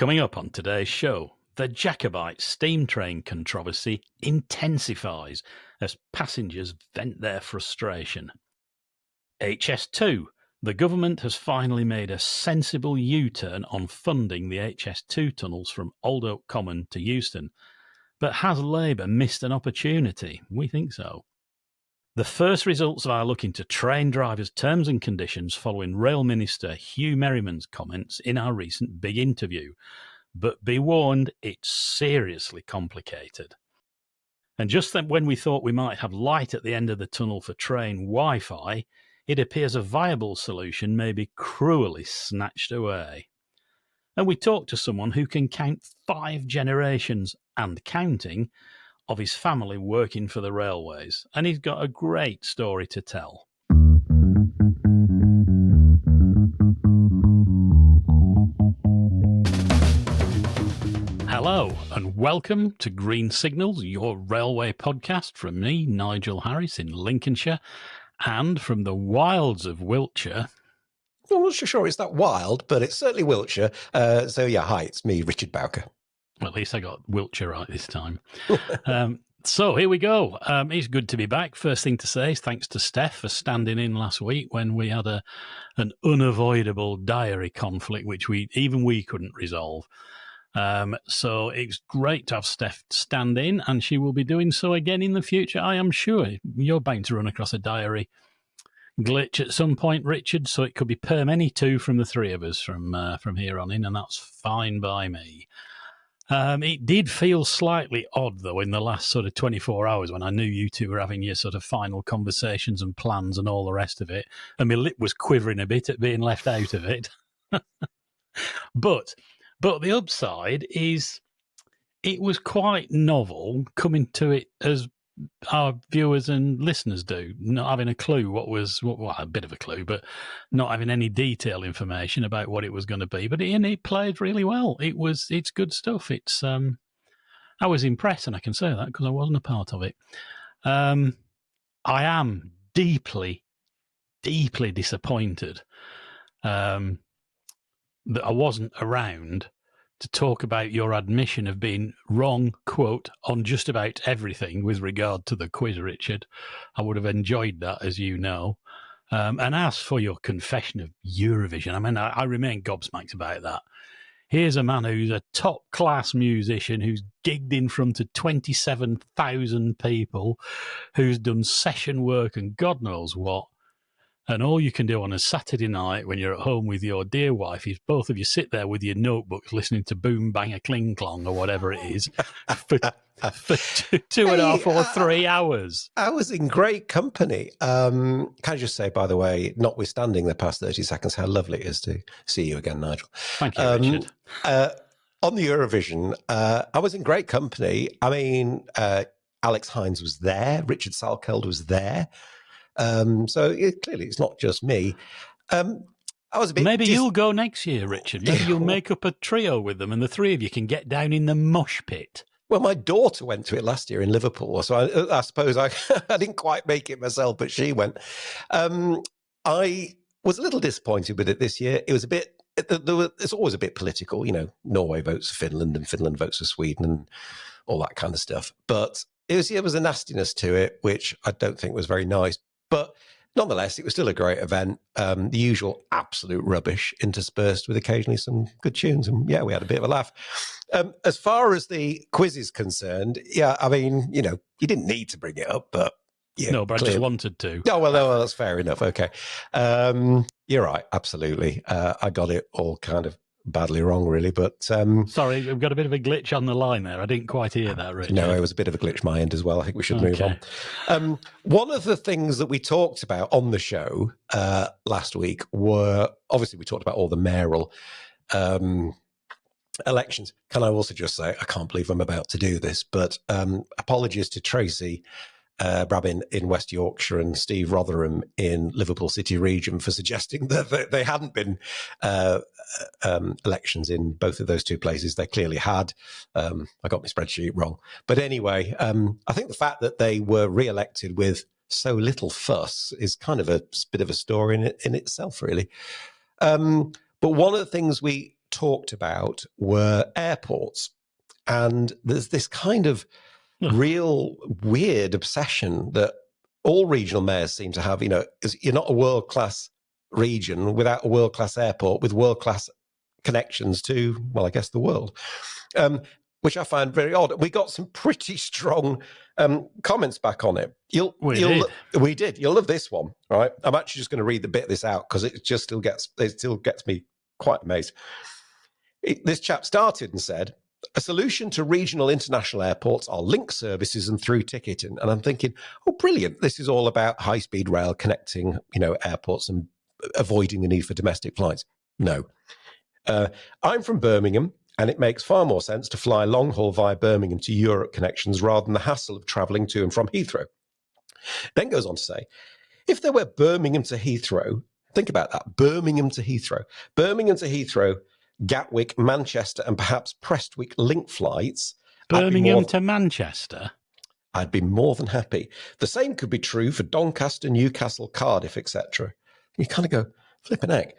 Coming up on today's show, the Jacobite steam train controversy intensifies as passengers vent their frustration. HS2, the government has finally made a sensible U-turn on funding the HS2 tunnels from Old Oak Common to Euston. But has Labour missed an opportunity? We think so. The first results of our look into train drivers' terms and conditions following Rail Minister Huw Merriman's comments in our recent big interview. But be warned, it's seriously complicated. And just then, when we thought we might have light at the end of the tunnel for train Wi-Fi, it appears a viable solution may be cruelly snatched away. And we talked to someone who can count 5 generations and counting of his family working for the railways, and he's got a great story to tell. Hello, and welcome to Green Signals, your railway podcast from me, Nigel Harris, in Lincolnshire, and from the wilds of Wiltshire. I'm not sure it's that wild, but it's certainly Wiltshire. Hi, it's me, Richard Bowker. Well, at least I got Wiltshire right this time. So here we go. It's good to be back. First thing to say is thanks to Steph for standing in last week when we had an unavoidable diary conflict, which we couldn't resolve. So it's great to have Steph stand in, and she will be doing so again in the future, I am sure. You're bound to run across a diary glitch at some point, Richard, so it could be any two from the three of us from here on in, and that's fine by me. It did feel slightly odd, though, in the last sort of 24 hours when I knew you two were having your sort of final conversations and plans and all the rest of it, and my lip was quivering a bit at being left out of it. But the upside is it was quite novel coming to it as our viewers and listeners do, not having a clue a bit of a clue, but not having any detailed information about what it was going to be. But it played really well. It's good stuff. I was impressed, and I can say that because I wasn't a part of it. I am deeply, deeply disappointed that I wasn't around to talk about your admission of being wrong, quote, on just about everything with regard to the quiz, Richard. I would have enjoyed that, as you know. And as for your confession of Eurovision, I mean, I remain gobsmacked about that. Here's a man who's a top-class musician who's gigged in front of 27,000 people, who's done session work and God knows what. And all you can do on a Saturday night when you're at home with your dear wife is both of you sit there with your notebooks listening to Boom Bang a Kling Klong or whatever it is for 2.5 or 3 hours. I was in great company. Can I just say, by the way, notwithstanding the past 30 seconds, how lovely it is to see you again, Nigel. Thank you, Richard. On the Eurovision, I was in great company. I mean, Alex Hines was there. Richard Salkeld was there. Clearly it's not just me. I was a bit. Maybe you'll go next year, Richard. Maybe you'll make up a trio with them, and the three of you can get down in the mosh pit. Well, my daughter went to it last year in Liverpool, so I suppose I didn't quite make it myself, but she went. I was a little disappointed with it this year. It was a bit. It's always a bit political, you know. Norway votes for Finland, and Finland votes for Sweden, and all that kind of stuff. But it was a nastiness to it, which I don't think was very nice. But nonetheless, it was still a great event. The usual absolute rubbish interspersed with occasionally some good tunes. And yeah, we had a bit of a laugh. As far as the quiz is concerned, yeah, I mean, you know, you didn't need to bring it up, but yeah. No, but I just wanted to. Oh, well, that's fair enough. Okay. You're right. Absolutely. I got it all kind of badly wrong, really, but sorry, we've got a bit of a glitch on the line there. I didn't quite hear that, Richard. No, it was a bit of a glitch my end as well. I think we should move on. One of the things that we talked about on the show last week were, obviously we talked about all the mayoral elections. Can I also just say, I can't believe I'm about to do this, but apologies to Tracy Brabin in West Yorkshire and Steve Rotherham in Liverpool City region for suggesting that they hadn't been elections in both of those two places. They clearly had. I got my spreadsheet wrong. But anyway, I think the fact that they were re-elected with so little fuss is kind of a bit of a story in itself, really. But one of the things we talked about were airports. And there's this kind of real weird obsession that all regional mayors seem to have, is you're not a world-class region without a world-class airport with world-class connections to, well, I guess the world, which I find very odd. We got some pretty strong comments back on it. We did. You'll love this one, right? I'm actually just going to read the bit of this out because it still gets me quite amazed. This chap started and said, a solution to regional international airports are link services and through ticketing. And I'm thinking, oh, brilliant. This is all about high-speed rail connecting, airports and avoiding the need for domestic flights. No. I'm from Birmingham, and it makes far more sense to fly long haul via Birmingham to Europe connections rather than the hassle of travelling to and from Heathrow. Then goes on to say, if there were Birmingham to Heathrow, think about that, Birmingham to Heathrow, Gatwick, Manchester, and perhaps Prestwick link flights. Birmingham to Manchester? I'd be more than happy. The same could be true for Doncaster, Newcastle, Cardiff, etc. You kind of go, flipping heck.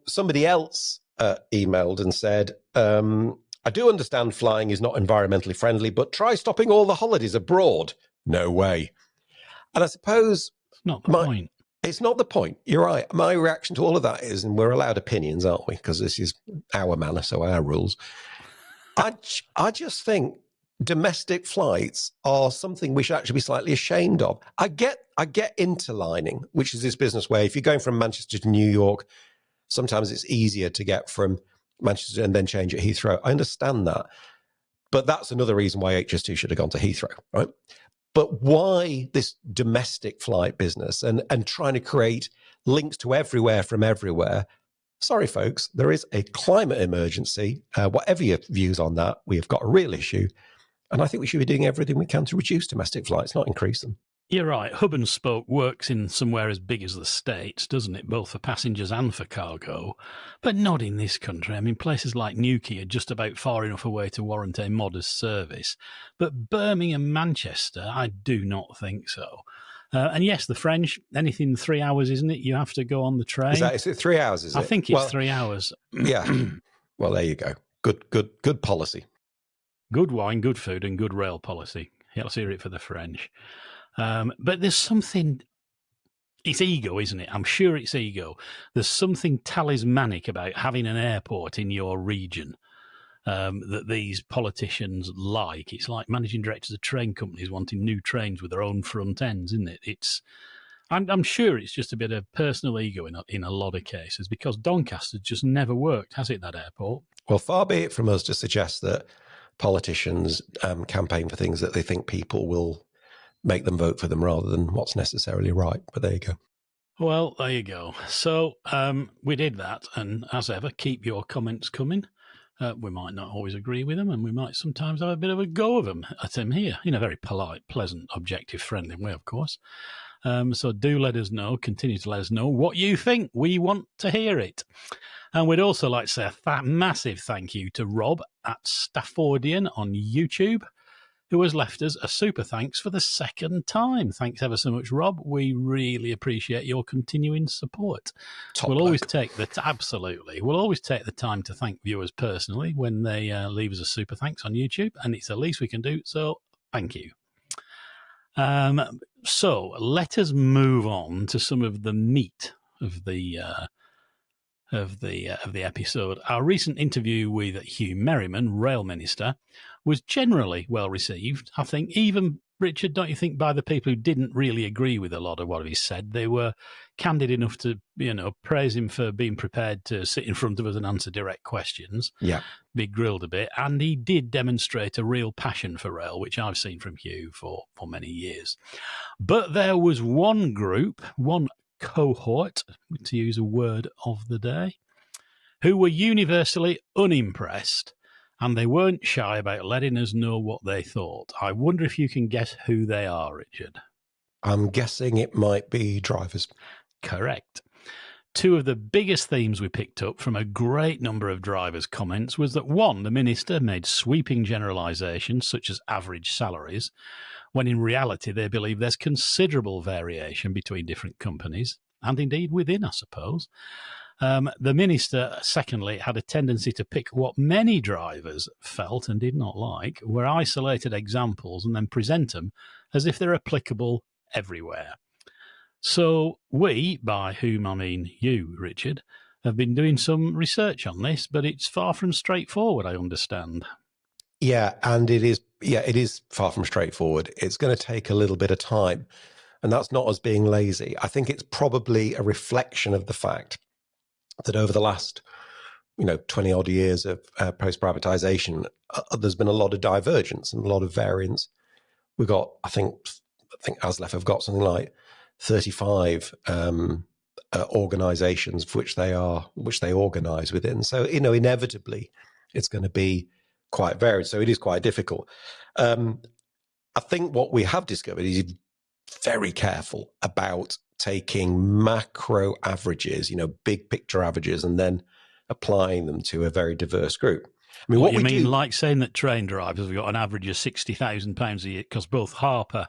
Somebody else emailed and said, I do understand flying is not environmentally friendly, but try stopping all the holidays abroad. No way. And I suppose... It's not the point. It's not the point. You're right. My reaction to all of that is, and we're allowed opinions, aren't we? Because this is our manor, so our rules. I just think domestic flights are something we should actually be slightly ashamed of. I get interlining, which is this business where if you're going from Manchester to New York, sometimes it's easier to get from Manchester and then change at Heathrow. I understand that. But that's another reason why HS2 should have gone to Heathrow, right? But why this domestic flight business and trying to create links to everywhere from everywhere? Sorry, folks, there is a climate emergency. Whatever your views on that, we have got a real issue. And I think we should be doing everything we can to reduce domestic flights, not increase them. You're right. Hub and spoke works in somewhere as big as the States, doesn't it? Both for passengers and for cargo. But not in this country. I mean, places like Newquay are just about far enough away to warrant a modest service. But Birmingham, Manchester, I do not think so. And yes, the French, anything 3 hours, isn't it? You have to go on the train. Is it 3 hours, is it? I think it's 3 hours. Yeah. Well, there you go. Good policy. Good wine, good food, and good rail policy. Let's hear it for the French. But there's something, it's ego, isn't it? I'm sure it's ego. There's something talismanic about having an airport in your region that these politicians like. It's like managing directors of train companies wanting new trains with their own front ends, isn't it? I'm sure it's just a bit of personal ego in a lot of cases because Doncaster just never worked, has it, that airport? Well, far be it from us to suggest that politicians campaign for things that they think people will make them vote for them rather than what's necessarily right. But there you go. Well, there you go. So we did that. And as ever, keep your comments coming. We might not always agree with them, and we might sometimes have a bit of a go of them at him here in a very polite, pleasant, objective, friendly way, of course. So do let us know. Continue to let us know what you think. We want to hear it. And we'd also like to say a massive thank you to Rob at Staffordian on YouTube, who has left us a super thanks for the second time. Thanks ever so much, Rob. We really appreciate your continuing support. We'll always take absolutely. We'll always take the time to thank viewers personally when they leave us a super thanks on YouTube, and it's the least we can do. So thank you. So let us move on to some of the meat of the episode. Our recent interview with Huw Merriman, Rail Minister, was generally well received. I think even, Richard, don't you think, by the people who didn't really agree with a lot of what he said, they were candid enough to, praise him for being prepared to sit in front of us and answer direct questions. Yeah. Be grilled a bit. And he did demonstrate a real passion for rail, which I've seen from Huw for many years. But there was one group, one cohort, to use a word of the day, who were universally unimpressed, and they weren't shy about letting us know what they thought. I wonder if you can guess who they are, Richard. I'm guessing it might be drivers. Correct. Two of the biggest themes we picked up from a great number of drivers' comments was that, one, the minister made sweeping generalisations such as average salaries, when in reality they believe there's considerable variation between different companies, and indeed within, I suppose. The minister, secondly, had a tendency to pick what many drivers felt and did not like were isolated examples and then present them as if they're applicable everywhere. So we, by whom I mean you, Richard, have been doing some research on this, but it's far from straightforward, I understand. Yeah, and it is far from straightforward. It's going to take a little bit of time. And that's not us being lazy. I think it's probably a reflection of the fact that over the last, 20 odd years of post-privatization, there's been a lot of divergence and a lot of variance. We've got, I think ASLEF have got something like 35 organizations which they organize within. So, inevitably it's going to be quite varied. So it is quite difficult. I think what we have discovered is very careful about taking macro averages, big picture averages, and then applying them to a very diverse group. I mean, what you mean, like saying that train drivers have got an average of £60,000 a year, because both Harper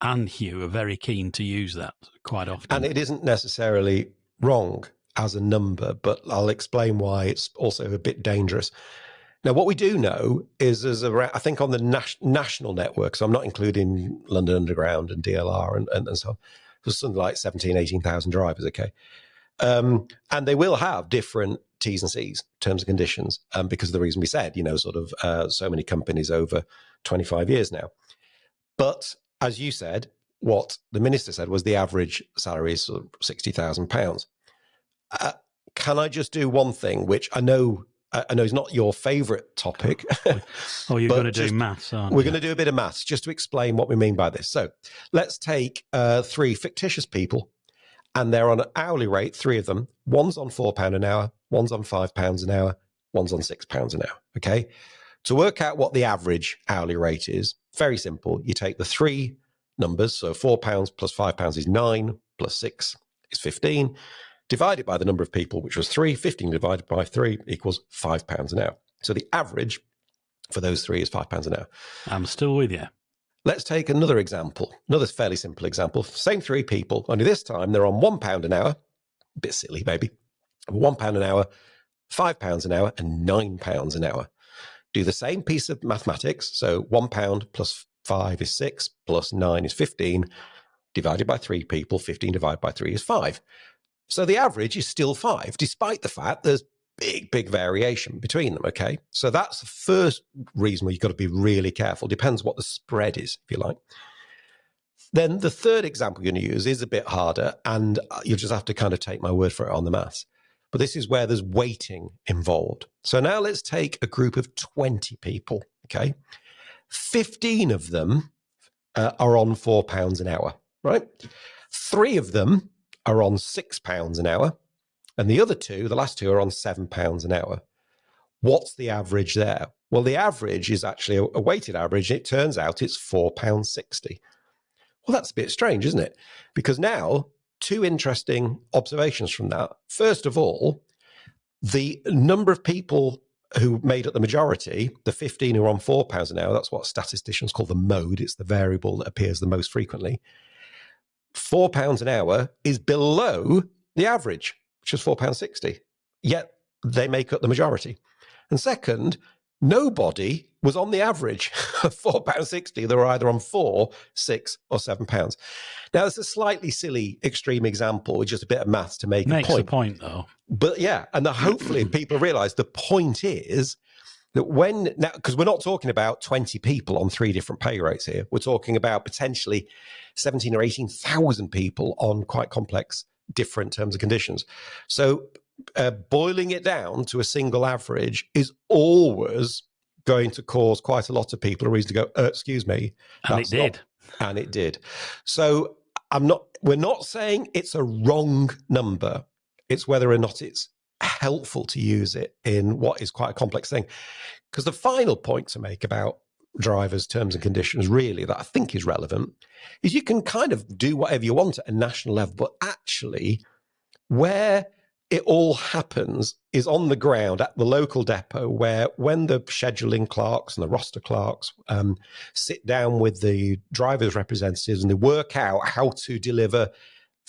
and Huw are very keen to use that quite often. And it isn't necessarily wrong as a number, but I'll explain why it's also a bit dangerous. Now, what we do know is there's I think on the national network, so I'm not including London Underground and DLR and so on, there's something like 17,000, 18,000 drivers, okay? And they will have different T's and C's, terms and conditions, because of the reason we said, so many companies over 25 years now. But as you said, what the minister said was the average salary is sort of £60,000. Can I just do one thing, which I know it's not your favourite topic. Oh, you're going to do maths, aren't you? We're going to do a bit of maths just to explain what we mean by this. So let's take 3 fictitious people, and they're on an hourly rate, 3 of them. One's on £4 an hour, one's on £5 an hour, one's on £6 an hour, okay? To work out what the average hourly rate is, very simple. You take the 3 numbers, so £4 plus £5 is 9, plus 6 is 15, divided by the number of people, which was 3. 15 divided by 3 equals £5 an hour. So the average for those 3 is £5 an hour. I'm still with you. Let's take another example, another fairly simple example. Same 3 people, only this time they're on £1 an hour. A bit silly, maybe. £1 an hour, £5 an hour, and £9 an hour. Do the same piece of mathematics. So £1 plus 5 is 6, plus 9 is 15, divided by 3 people. 15 divided by 3 is 5. So the average is still 5, despite the fact there's big variation between them, okay? So that's the first reason where you've got to be really careful. Depends what the spread is, if you like. Then the third example you're going to use is a bit harder, and you'll just have to kind of take my word for it on the maths. But this is where there's weighting involved. So now let's take a group of 20 people, okay? 15 of them are on £4 an hour, right? 3 of them are on £6 an hour, and the other 2, the last 2, are on £7 an hour. What's the average there? Well, the average is actually a weighted average. It turns out it's £4.60. Well, that's a bit strange, isn't it? Because now, 2 interesting observations from that. First of all, the number of people who made up the majority, the 15 who are on £4 an hour, that's what statisticians call the mode. It's the variable that appears the most frequently. £4 an hour is below the average, which is £4.60. Yet they make up the majority. And second, nobody was on the average of £4.60. They were either on £4, £6, or £7. Now, it's a slightly silly extreme example with just a bit of maths to make a point. Makes a point, though. But yeah, and hopefully people realise the point is that now, because we're not talking about 20 people on 3 different pay rates here. We're talking about potentially 17 or 18,000 people on quite complex, different terms and conditions. So boiling it down to a single average is always going to cause quite a lot of people a reason to go, excuse me. And it did. And it did. So we're not saying it's a wrong number. It's whether or not it's helpful to use it in what is quite a complex thing. Because the final point to make about drivers' terms and conditions, really, that I think is relevant, is you can kind of do whatever you want at a national level, but actually where it all happens is on the ground at the local depot, where when the scheduling clerks and the roster clerks sit down with the drivers' representatives and they work out how to deliver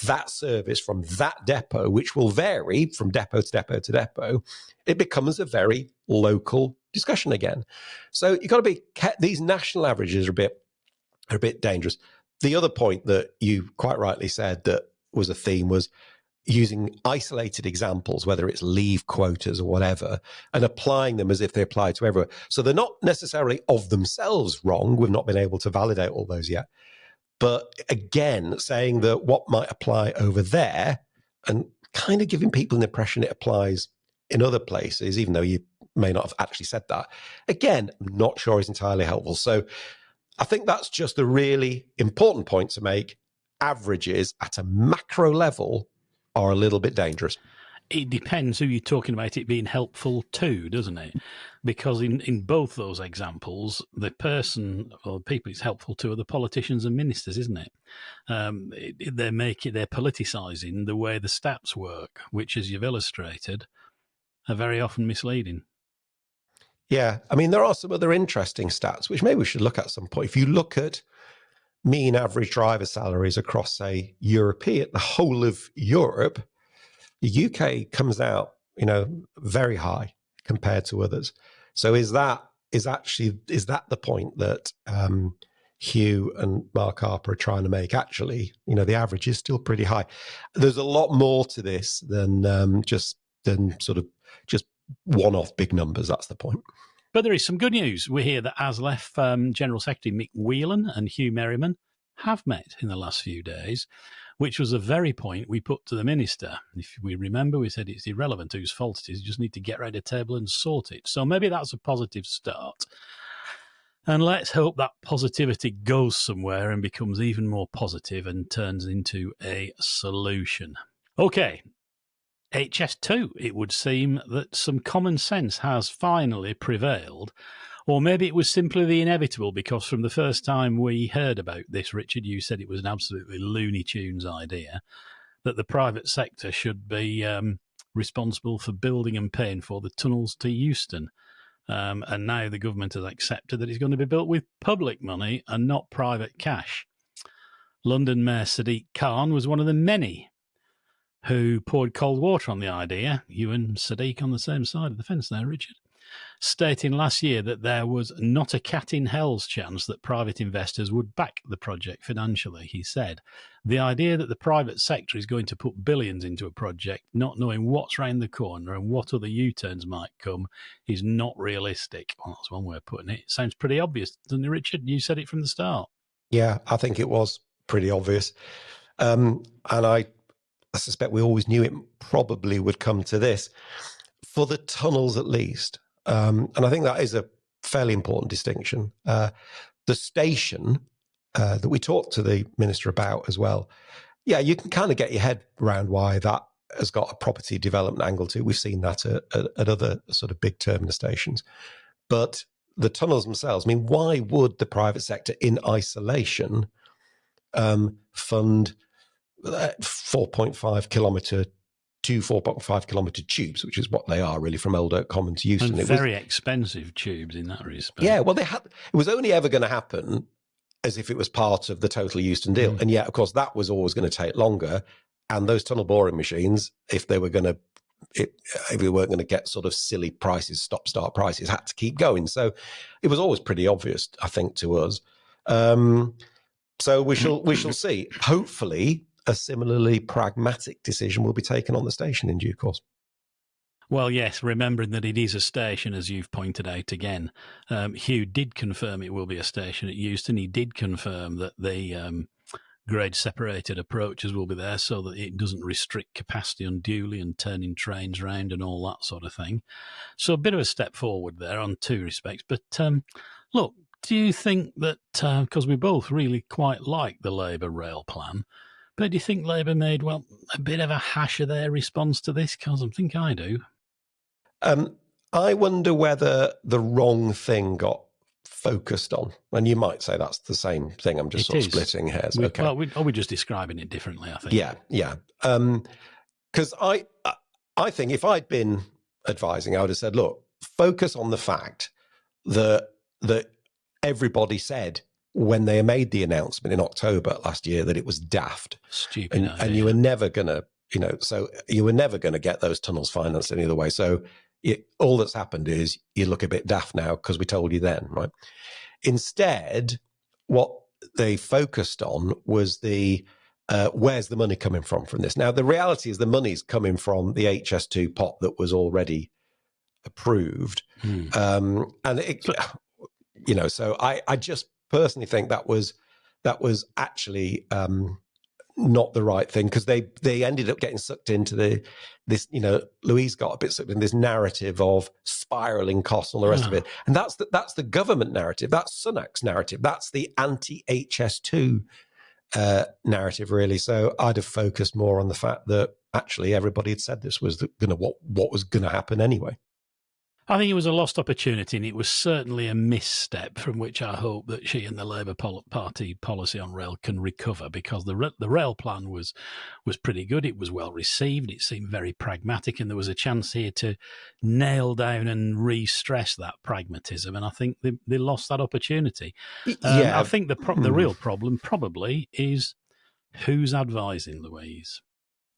that service from that depot, which will vary from depot to depot to depot, it becomes a very local discussion again. So you've got to be, these national averages are a bit dangerous. The other point that you quite rightly said that was a theme was using isolated examples, whether it's leave quotas or whatever, and applying them as if they apply to everyone. So they're not necessarily of themselves wrong. We've not been able to validate all those yet. But again, saying that what might apply over there and kind of giving people an impression it applies in other places, even though you may not have actually said that, again, I'm not sure is entirely helpful. So I think that's just a really important point to make. Averages at a macro level are a little bit dangerous. It depends who you're talking about it being helpful to, doesn't it? Because in both those examples, the person or the people it's helpful to are the politicians and ministers, isn't it? They're politicising the way the stats work, which, as you've illustrated, are very often misleading. Yeah, I mean, there are some other interesting stats, which maybe we should look at some point. If you look at mean average driver salaries across, say, the whole of Europe, the UK comes out, very high compared to others. So is that the point that Huw and Mark Harper are trying to make? Actually, the average is still pretty high. There's a lot more to this than just one-off big numbers. That's the point. But there is some good news. We hear that ASLEF General Secretary Mick Whelan and Huw Merriman have met in the last few days, which was the very point we put to the minister. If we remember, we said it's irrelevant whose fault it is. You just need to get around the table and sort it. So maybe that's a positive start. And let's hope that positivity goes somewhere and becomes even more positive and turns into a solution. Okay. HS2, it would seem that some common sense has finally prevailed, or maybe it was simply the inevitable, because from the first time we heard about this, Richard, you said it was an absolutely Looney Tunes idea, that the private sector should be responsible for building and paying for the tunnels to Euston. And now the government has accepted that it's going to be built with public money and not private cash. London Mayor Sadiq Khan was one of the many who poured cold water on the idea. You and Sadiq on the same side of the fence there, Richard. Stating last year that there was not a cat in hell's chance that private investors would back the project financially. He said, the idea that the private sector is going to put billions into a project, not knowing what's round the corner and what other U-turns might come, is not realistic. Well, that's one way of putting it. It sounds pretty obvious, doesn't it, Richard? You said it from the start. Yeah, I think it was pretty obvious. And I suspect we always knew it probably would come to this. For the tunnels, at least, and I think that is a fairly important distinction. The station that we talked to the minister about as well, yeah, you can kind of get your head around why that has got a property development angle to it. We've seen that at other sort of big terminus stations. But the tunnels themselves, I mean, why would the private sector in isolation fund 4.5 kilometre tubes, which is what they are really, from Old Oak Common to Euston. And very expensive tubes in that respect. Yeah, well, it was only ever going to happen as if it was part of the total Euston deal. And yet, of course, that was always going to take longer. And those tunnel boring machines, if we weren't going to get sort of silly prices, stop-start prices, had to keep going. So it was always pretty obvious, I think, to us. So we shall see. Hopefully, a similarly pragmatic decision will be taken on the station in due course. Well, yes, remembering that it is a station, as you've pointed out again. Huw did confirm it will be a station at Euston. He did confirm that the grade-separated approaches will be there so that it doesn't restrict capacity unduly and turning trains round and all that sort of thing. So a bit of a step forward there on two respects. But look, do you think that, because we both really quite like the Labour rail plan, but do you think Labour made, well, a bit of a hash of their response to this? Because I think I do. I wonder whether the wrong thing got focused on. And you might say that's the same thing. I'm just splitting hairs. Okay. Well, we're just describing it differently, I think. Yeah. Because I think if I'd been advising, I would have said, look, focus on the fact that everybody said when they made the announcement in October last year that it was daft. Stupid idea. And you were never going to, so you were never going to get those tunnels financed any other way. So all that's happened is you look a bit daft now because we told you then, right? Instead, what they focused on was where's the money coming from this? Now, the reality is the money's coming from the HS2 pot that was already approved. And so I just personally think that was actually not the right thing, because they ended up getting sucked into this. Louise got a bit sucked in this narrative of spiraling costs and all the rest of it, and that's the government narrative. That's Sunak's narrative. That's the anti-HS2 narrative, really. So I'd have focused more on the fact that actually everybody had said this was what was going to happen anyway. I think it was a lost opportunity, and it was certainly a misstep from which I hope that she and the Labour Party policy on rail can recover, because the rail plan was pretty good. It was well received. It seemed very pragmatic, and there was a chance here to nail down and re-stress that pragmatism, and I think they lost that opportunity. I think the real problem probably is who's advising Louise.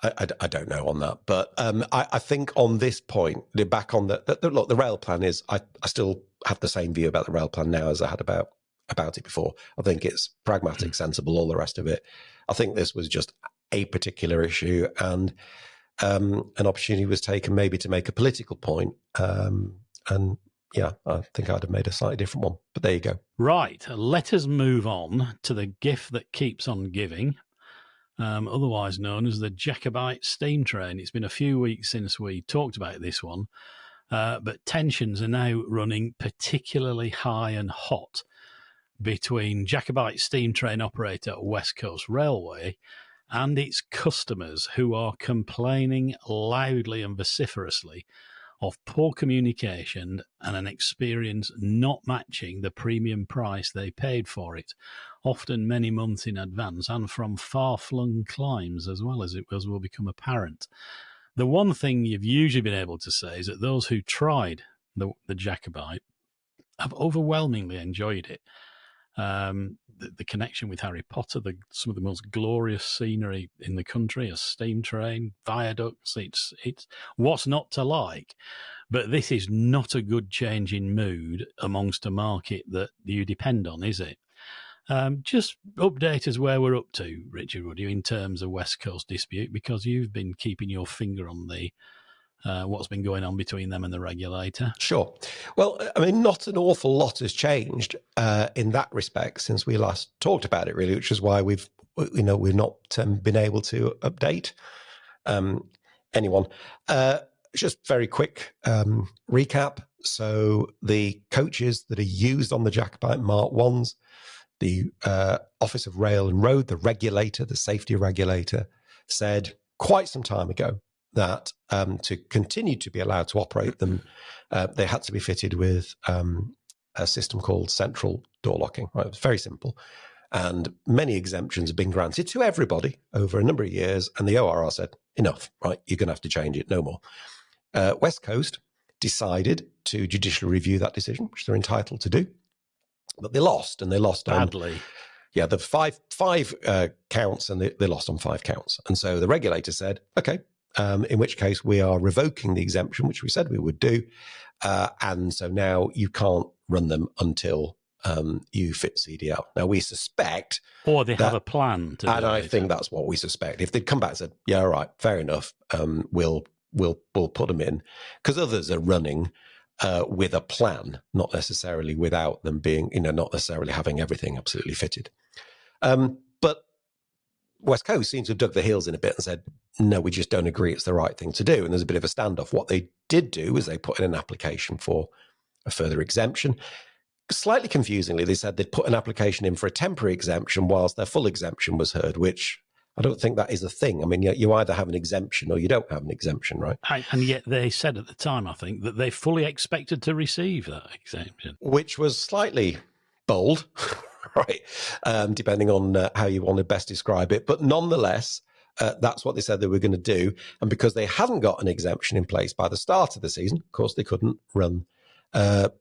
I don't know on that, but I think on this point, back on the rail plan is, I still have the same view about the rail plan now as I had about it before. I think it's pragmatic, sensible, all the rest of it. I think this was just a particular issue, and an opportunity was taken maybe to make a political point. And yeah, I think I'd have made a slightly different one, but there you go. Right, let us move on to the gift that keeps on giving. Otherwise known as the Jacobite steam train. It's been a few weeks since we talked about this one, but tensions are now running particularly high and hot between Jacobite steam train operator West Coast Railway and its customers, who are complaining loudly and vociferously of poor communication and an experience not matching the premium price they paid for it, often many months in advance and from far-flung climes, as well, as it will become apparent. The one thing you've usually been able to say is that those who tried the Jacobite have overwhelmingly enjoyed it. The connection with Harry Potter, some of the most glorious scenery in the country, a steam train, viaducts, it's what's not to like. But this is not a good change in mood amongst a market that you depend on, is it? Just update us where we're up to, Richard, would you, in terms of West Coast dispute, because you've been keeping your finger on what's been going on between them and the regulator. Sure. Well, I mean, not an awful lot has changed in that respect since we last talked about it, really, which is why we've not been able to update anyone. Just very quick recap. So the coaches that are used on the Jacobite Mark 1s, the Office of Rail and Road, the regulator, the safety regulator, said quite some time ago that to continue to be allowed to operate them, they had to be fitted with a system called central door locking. Right? It was very simple. And many exemptions have been granted to everybody over a number of years. And the ORR said, enough, right? You're going to have to change it, no more. West Coast decided to judicially review that decision, which they're entitled to do. But they lost, and they lost badly. The five counts, and they lost on 5 counts. And so the regulator said, okay, in which case we are revoking the exemption, which we said we would do. And so now you can't run them until you fit CDL. Now we suspect, or they have a plan to do it. And I think that's what we suspect. If they'd come back and said, yeah, all right, fair enough, we'll put them in, because others are running with a plan, not necessarily without them being, not necessarily having everything absolutely fitted. But West Coast seems to have dug their heels in a bit and said, no, we just don't agree it's the right thing to do. And there's a bit of a standoff. What they did do is they put in an application for a further exemption. Slightly confusingly, they said they'd put an application in for a temporary exemption whilst their full exemption was heard, which I don't think that is a thing. I mean, you either have an exemption or you don't have an exemption, right? And yet they said at the time, I think, that they fully expected to receive that exemption. Which was slightly bold, right? Depending on how you want to best describe it. But nonetheless, that's what they said they were going to do. And because they hadn't got an exemption in place by the start of the season, of course, they couldn't run the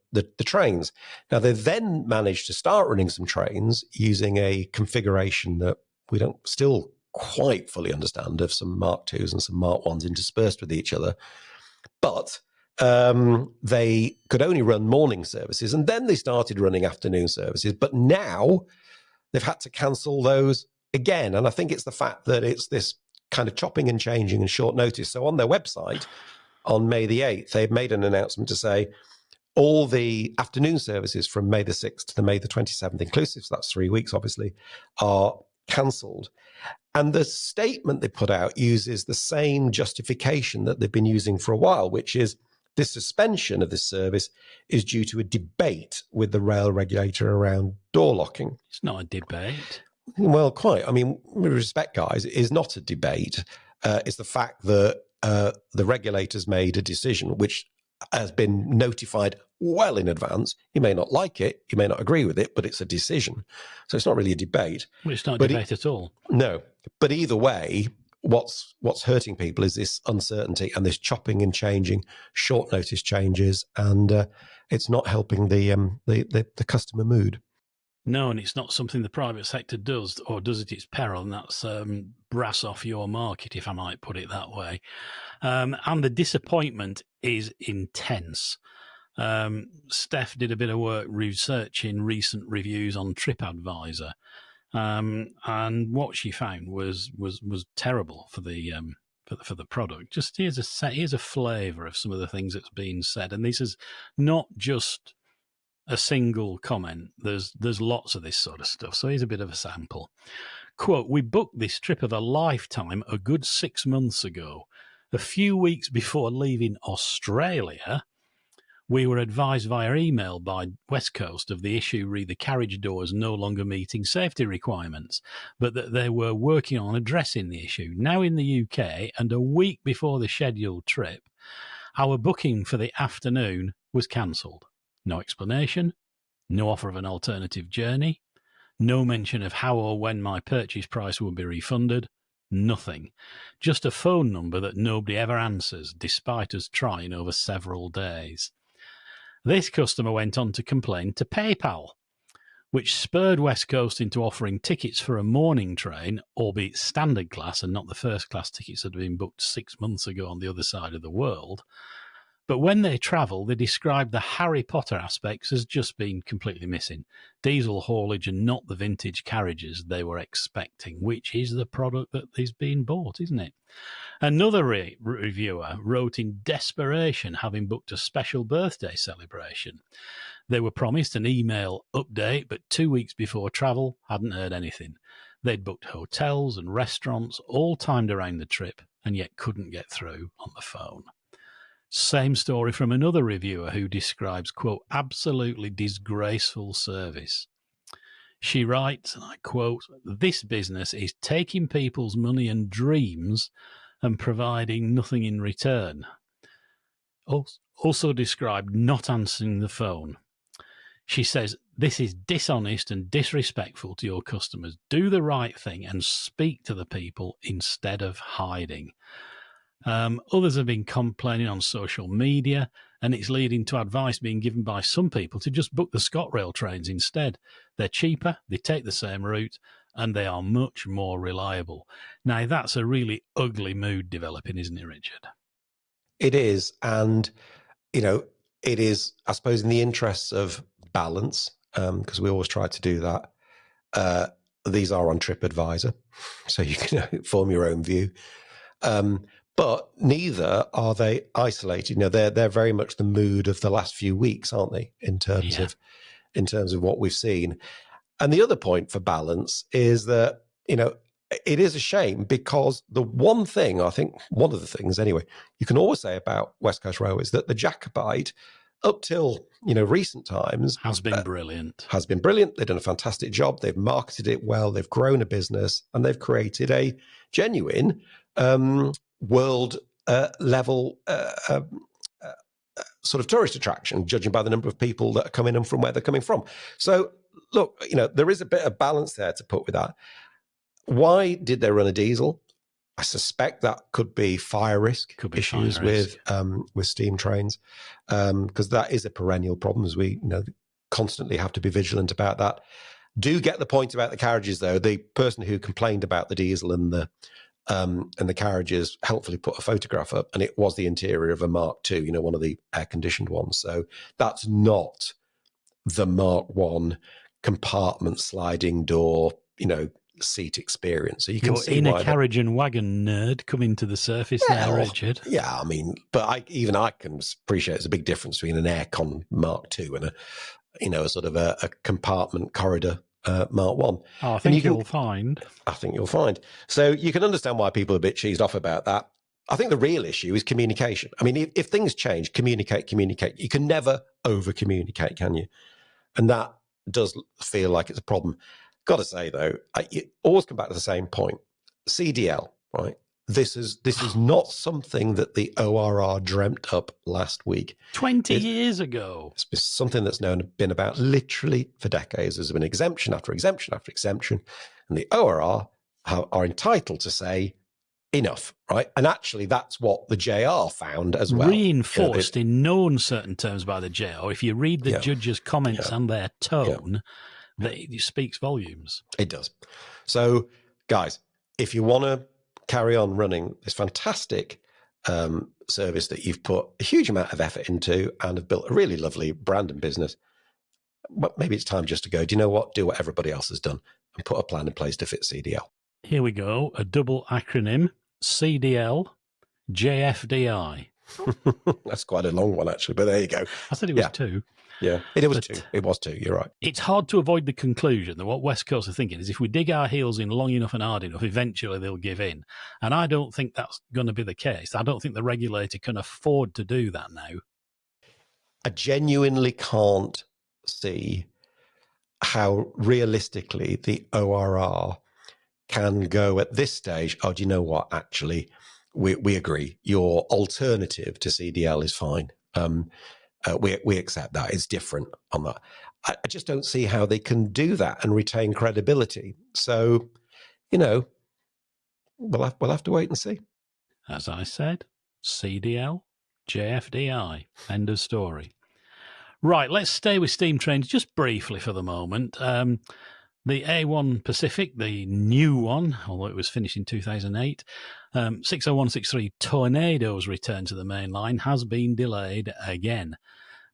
trains. Now, they then managed to start running some trains using a configuration that we don't still quite fully understand, of some Mark IIs and some Mark Is interspersed with each other. But they could only run morning services, and then they started running afternoon services. But now they've had to cancel those again. And I think it's the fact that it's this kind of chopping and changing and short notice. So on their website on May the 8th, they've made an announcement to say all the afternoon services from May the 6th to the May the 27th inclusive, so that's 3 weeks obviously, are cancelled. And the statement they put out uses the same justification that they've been using for a while, which is this suspension of this service is due to a debate with the rail regulator around door locking. It's not a debate. Well, quite. I mean, with respect, guys, it is not a debate. It's the fact that the regulators made a decision which has been notified well in advance. You may not like it, you may not agree with it, but it's a decision. So it's not really a debate. Well, it's not a debate at all. No. But either way, what's hurting people is this uncertainty and this chopping and changing, short notice changes, and it's not helping the customer mood. No, and it's not something the private sector does, or does at its peril, and that's brass off your market, if I might put it that way. And the disappointment is intense. Steph did a bit of work researching recent reviews on TripAdvisor, and what she found was terrible for the product. Just here's a flavour of some of the things that's being said, and this is not just a single comment. There's lots of this sort of stuff. So here's a bit of a sample. Quote, "We booked this trip of a lifetime a good 6 months ago. A few weeks before leaving Australia, we were advised via email by West Coast of the issue re the carriage doors no longer meeting safety requirements, but that they were working on addressing the issue. Now in the UK, and a week before the scheduled trip, our booking for the afternoon was cancelled. No explanation, no offer of an alternative journey, no mention of how or when my purchase price will be refunded, nothing. Just a phone number that nobody ever answers, despite us trying over several days." This customer went on to complain to PayPal, which spurred West Coast into offering tickets for a morning train, albeit standard class and not the first class tickets that had been booked 6 months ago on the other side of the world. But when they travel, they describe the Harry Potter aspects as just being completely missing. Diesel haulage and not the vintage carriages they were expecting, which is the product that is being bought, isn't it? Another reviewer wrote in desperation, having booked a special birthday celebration. They were promised an email update, but 2 weeks before travel, hadn't heard anything. They'd booked hotels and restaurants, all timed around the trip, and yet couldn't get through on the phone. Same story from another reviewer who describes, quote, "absolutely disgraceful service." She writes, and I quote, "This business is taking people's money and dreams and providing nothing in return." Also described not answering the phone. She says, "This is dishonest and disrespectful to your customers. Do the right thing and speak to the people instead of hiding." Others have been complaining on social media, and it's leading to advice being given by some people to just book the ScotRail trains instead. They're cheaper, they take the same route, and they are much more reliable. Now, that's a really ugly mood developing, isn't it, Richard? It is. And, it is, I suppose, in the interests of balance, because we always try to do that. These are on TripAdvisor, so you can form your own view. But neither are they isolated. They're very much the mood of the last few weeks, aren't they? In terms of what we've seen. And the other point for balance is that it is a shame, because the one thing, I think one of the things anyway, you can always say about West Coast Railways that the Jacobite, up till recent times, has been brilliant. They've done a fantastic job. They've marketed it well. They've grown a business, and they've created a genuine world level sort of tourist attraction, judging by the number of people that are coming in from where they're coming from. So look, there is a bit of balance there to put with that. Why did they run a diesel? I suspect that could be fire risk issues with steam trains, because that is a perennial problem, as we constantly have to be vigilant about that. Do get the point about the carriages, though. The person who complained about the diesel and the carriages helpfully put a photograph up, and it was the interior of a Mark II, one of the air-conditioned ones. So that's not the Mark I compartment sliding door, seat experience. So you can see inner carriage and wagon nerd coming to the surface there, Richard. Yeah, I mean, but I can appreciate there's a big difference between an aircon Mark II and a sort of a compartment corridor Mark I. I think you'll find. I think you'll find. So you can understand why people are a bit cheesed off about that. I think the real issue is communication. I mean, if things change, communicate. You can never over-communicate, can you? And that does feel like it's a problem. Got to say, though, you always come back to the same point. CDL, right? This is not something that the ORR dreamt up last week. 20 years ago. It's something that's been about literally for decades. There's been exemption after exemption after exemption. And the ORR are entitled to say, enough, right? And actually, that's what the JR found as well. Reinforced in no uncertain terms by the JR. If you read the judge's comments and their tone, it speaks volumes. It does. So, guys, if you want to carry on running this fantastic service that you've put a huge amount of effort into and have built a really lovely brand and business, but maybe it's time just to go, do you know what? Do what everybody else has done and put a plan in place to fit CDL. Here we go. A double acronym, CDL, JFDI. That's quite a long one, actually, but there you go. I said it was two. Yeah, it was two. It was two. You're right. It's hard to avoid the conclusion that what West Coast are thinking is if we dig our heels in long enough and hard enough, eventually they'll give in. And I don't think that's going to be the case. I don't think the regulator can afford to do that now. I genuinely can't see how realistically the ORR can go at this stage, oh, do you know what? Actually, we agree. Your alternative to CDL is fine. We accept that. It's different on that. I just don't see how they can do that and retain credibility. So, we'll have to wait and see. As I said, CDL, JFDI, end of story. Right, let's stay with steam trains just briefly for the moment. The A1 Pacific, the new one, although it was finished in 2008, 60163 Tornado's return to the main line has been delayed again.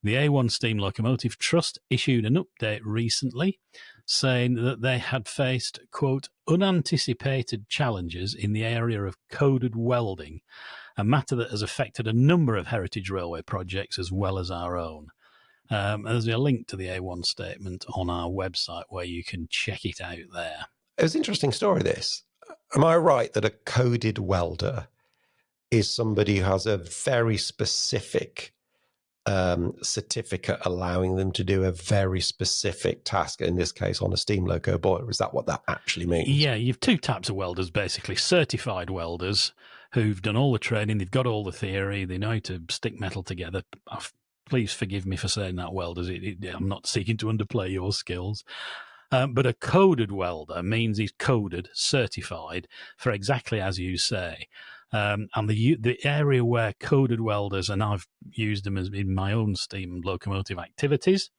The A1 Steam Locomotive Trust issued an update recently saying that they had faced, quote, unanticipated challenges in the area of coded welding, a matter that has affected a number of heritage railway projects as well as our own. There's a link to the A1 statement on our website where you can check it out there. It was an interesting story, this. Am I right that a coded welder is somebody who has a very specific certificate allowing them to do a very specific task, in this case on a steam loco boiler? Is that what that actually means? Yeah, you've two types of welders, basically. Certified welders who've done all the training, they've got all the theory, they know how to stick metal together. Please forgive me for saying that, welders. I'm not seeking to underplay your skills. But a coded welder means he's coded, certified, for exactly as you say. And the area where coded welders, and I've used them as in my own steam locomotive activities,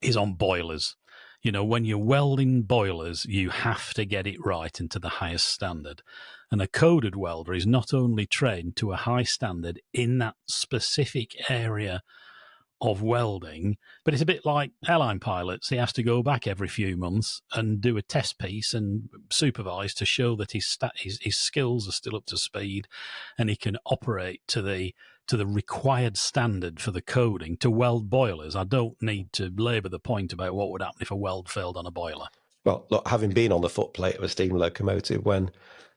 is on boilers. When you're welding boilers, you have to get it right and to the highest standard. And a coded welder is not only trained to a high standard in that specific area of welding, but it's a bit like airline pilots. He has to go back every few months and do a test piece and supervise to show that his skills are still up to speed and he can operate to the required standard for the coding to weld boilers. I don't need to labour the point about what would happen if a weld failed on a boiler. Well, look, having been on the footplate of a steam locomotive when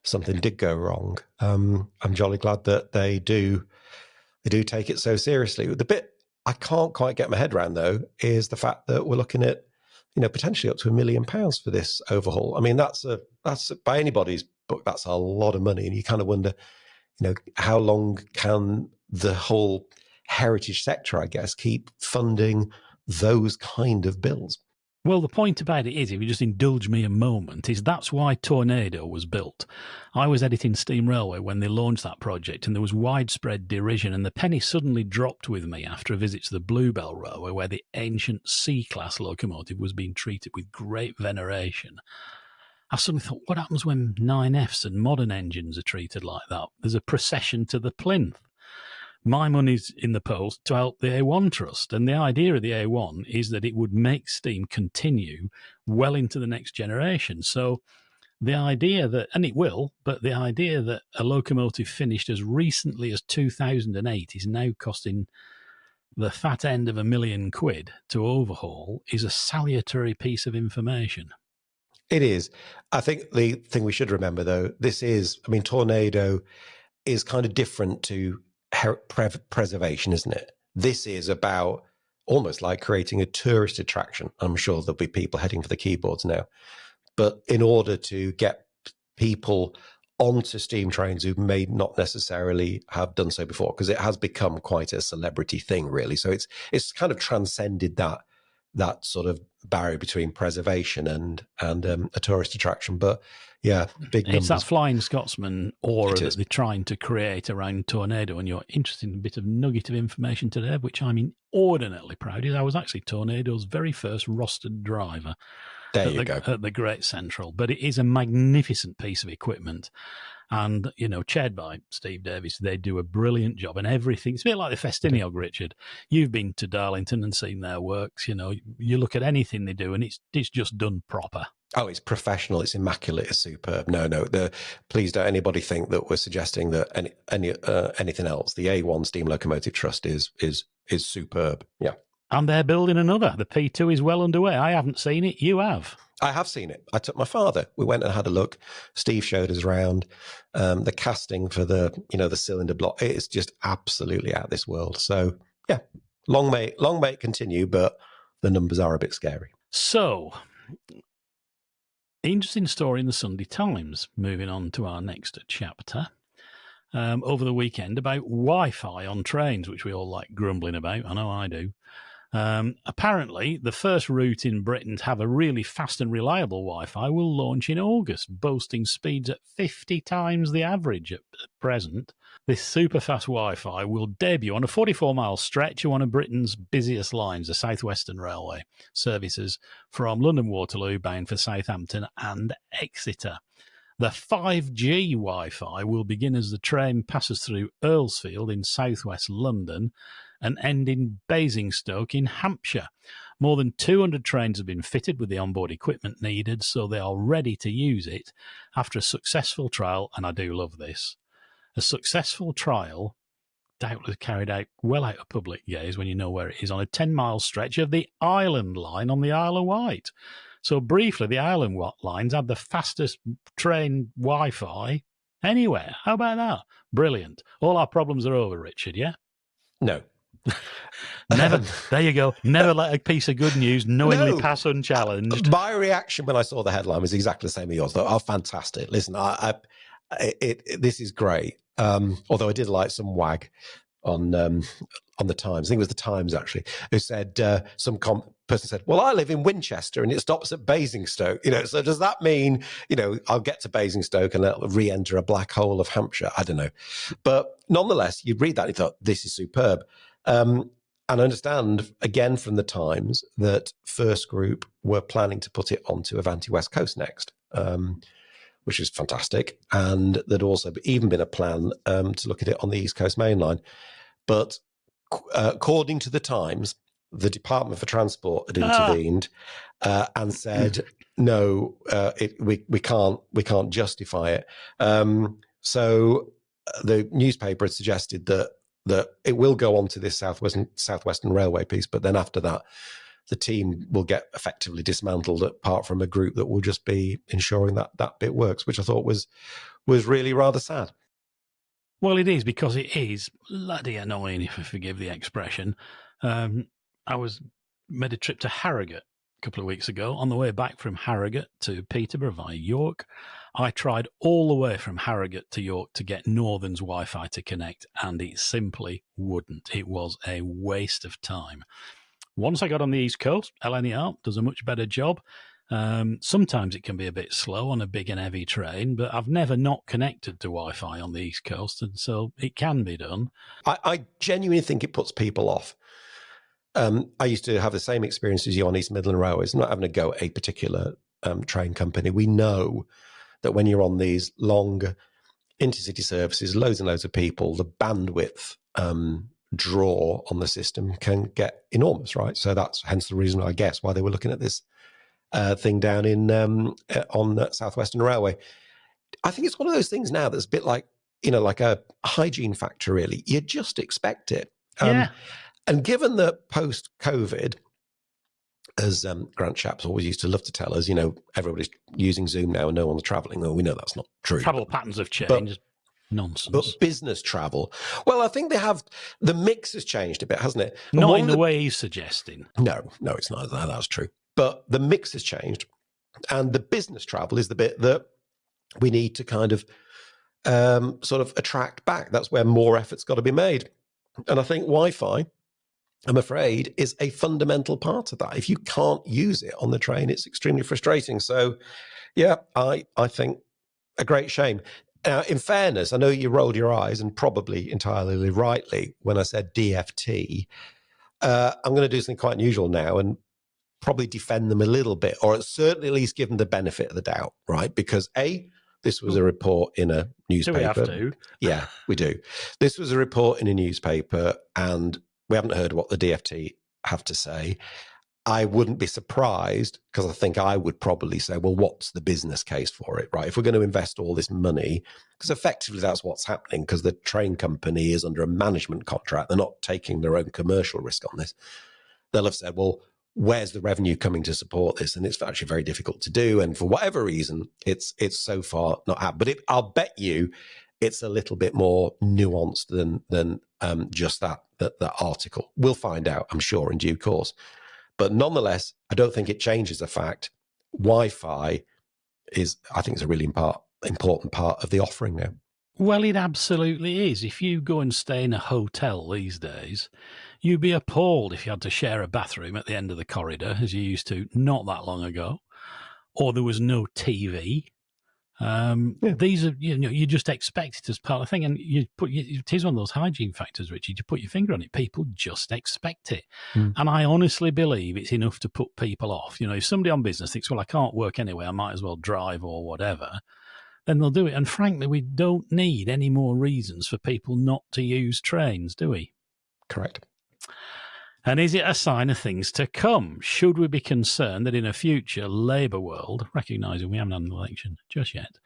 something did go wrong, I'm jolly glad that they do take it so seriously. The bit I can't quite get my head around, though, is the fact that we're looking at, potentially up to £1 million for this overhaul. I mean, that's by anybody's book, that's a lot of money, and you kind of wonder, how long can the whole heritage sector, I guess, keep funding those kind of bills? Well, the point about it is, if you just indulge me a moment, is that's why Tornado was built. I was editing Steam Railway when they launched that project, and there was widespread derision, and the penny suddenly dropped with me after a visit to the Bluebell Railway, where the ancient C-class locomotive was being treated with great veneration. I suddenly thought, what happens when 9Fs and modern engines are treated like that? There's a procession to the plinth. My money's in the polls to help the A1 Trust. And the idea of the A1 is that it would make steam continue well into the next generation. So the idea that, and it will, but the idea that a locomotive finished as recently as 2008 is now costing the fat end of £1 million to overhaul is a salutary piece of information. It is. I think the thing we should remember, though, Tornado is kind of different to preservation, isn't it? This is about almost like creating a tourist attraction. I'm sure there'll be people heading for the keyboards now. But in order to get people onto steam trains who may not necessarily have done so before, because it has become quite a celebrity thing, really. So it's kind of transcended that sort of barrier between preservation and a tourist attraction. But yeah, big numbers. It's that Flying Scotsman aura that they're trying to create around Tornado. And your interesting bit of nugget of information today, which I'm inordinately proud, is I was actually Tornado's very first rostered driver. There you go. At the Great Central. But it is a magnificent piece of equipment. And, chaired by Steve Davis, they do a brilliant job. And everything, it's a bit like the Festiniog, Richard. You've been to Darlington and seen their works. You look at anything they do and it's just done proper. Oh, it's professional. It's immaculate. It's superb. No. Please don't anybody think that we're suggesting that anything else. The A1 Steam Locomotive Trust is superb. Yeah. And they're building another. The P2 is well underway. I haven't seen it. You have. I have seen it. I took my father. We went and had a look. Steve showed us around. The casting for the cylinder block. It is just absolutely out of this world. So yeah, long may it continue, but the numbers are a bit scary. So, interesting story in the Sunday Times. Moving on to our next chapter. Over the weekend about Wi-Fi on trains, which we all like grumbling about. I know I do. Apparently, the first route in Britain to have a really fast and reliable Wi-Fi will launch in August, boasting speeds at 50 times the average at present. This super-fast Wi-Fi will debut on a 44-mile stretch of one of Britain's busiest lines, the South Western Railway, services from London Waterloo bound for Southampton and Exeter. The 5G Wi-Fi will begin as the train passes through Earlsfield in southwest London and end in Basingstoke in Hampshire. More than 200 trains have been fitted with the onboard equipment needed, so they are ready to use it after a successful trial, and I do love this. A successful trial, doubtless carried out well out of public gaze when you know where it is, on a 10-mile stretch of the Island Line on the Isle of Wight. So briefly, the Island lines had the fastest train Wi-Fi anywhere. How about that? Brilliant. All our problems are over, Richard, yeah? No. Never. There you go. Never let a piece of good news knowingly pass unchallenged. My reaction when I saw the headline was exactly the same as yours. Though, oh, fantastic! Listen, this is great. Although I did like some wag on the Times. I think it was the Times actually, who said some person said, "Well, I live in Winchester and it stops at Basingstoke." So does that mean I'll get to Basingstoke and it'll re-enter a black hole of Hampshire? I don't know, but nonetheless, you read that and you thought this is superb. And I understand, again, from the Times that First Group were planning to put it onto Avanti West Coast next, which is fantastic. And there'd also even been a plan to look at it on the East Coast Main Line. But according to the Times, the Department for Transport had intervened and said, no, we can't justify it. So the newspaper had suggested that it will go on to this Southwestern Railway piece, but then after that, the team will get effectively dismantled apart from a group that will just be ensuring that bit works, which I thought was really rather sad. Well, it is, because it is bloody annoying, if you forgive the expression. I made a trip to Harrogate a couple of weeks ago. On the way back from Harrogate to Peterborough via York, I tried all the way from Harrogate to York to get Northern's Wi-Fi to connect, and it simply wouldn't. It was a waste of time. Once I got on the East Coast, LNER does a much better job. Sometimes it can be a bit slow on a big and heavy train, but I've never not connected to Wi-Fi on the East Coast, and so it can be done. I genuinely think it puts people off. I used to have the same experience as you on East Midland Railways. I'm not having to go at a particular train company. We know that when you're on these long intercity services, loads and loads of people, the bandwidth draw on the system can get enormous, right? So that's hence the reason, I guess, why they were looking at this thing down in on Southwestern Railway. I think it's one of those things now that's a bit like, like a hygiene factor, really. You just expect it. Yeah. And given that post-COVID, as Grant Shapps always used to love to tell us, everybody's using Zoom now and no one's traveling. Well, we know that's not true. Travel patterns have changed. Nonsense. But business travel, well, I think the mix has changed a bit, hasn't it? Not in the way he's suggesting. No, it's not. That's true. But the mix has changed. And the business travel is the bit that we need to kind of sort of attract back. That's where more effort's got to be made. And I think Wi-Fi, I'm afraid, is a fundamental part of that. If you can't use it on the train, it's extremely frustrating. So, yeah, I think a great shame. Now, in fairness, I know you rolled your eyes, and probably entirely rightly, when I said DFT. I'm going to do something quite unusual now and probably defend them a little bit, or certainly at least give them the benefit of the doubt, right? Because this was a report in a newspaper. Do we have to? Yeah, we do. This was a report in a newspaper, and we haven't heard what the DFT have to say. I wouldn't be surprised, because I think I would probably say, well, what's the business case for it, right? If we're going to invest all this money, because effectively that's what's happening, because the train company is under a management contract. They're not taking their own commercial risk on this. They'll have said, well, where's the revenue coming to support this? And it's actually very difficult to do. And for whatever reason, it's so far not happened. But I'll bet you it's a little bit more nuanced than just that article. We'll find out, I'm sure, in due course. But nonetheless, I don't think it changes the fact Wi-Fi is a really important part of the offering now. Well, it absolutely is. If you go and stay in a hotel these days, you'd be appalled if you had to share a bathroom at the end of the corridor, as you used to not that long ago, or there was no TV. These are, you just expect it as part of the thing, and it is one of those hygiene factors, Richard. You put your finger on it, people just expect it, and I honestly believe it's enough to put people off. If somebody on business thinks, well, I can't work anyway, I might as well drive or whatever, then they'll do it. And frankly, we don't need any more reasons for people not to use trains, do we? Correct. And is it a sign of things to come? Should we be concerned that in a future Labour world, recognising we haven't had an election just yet,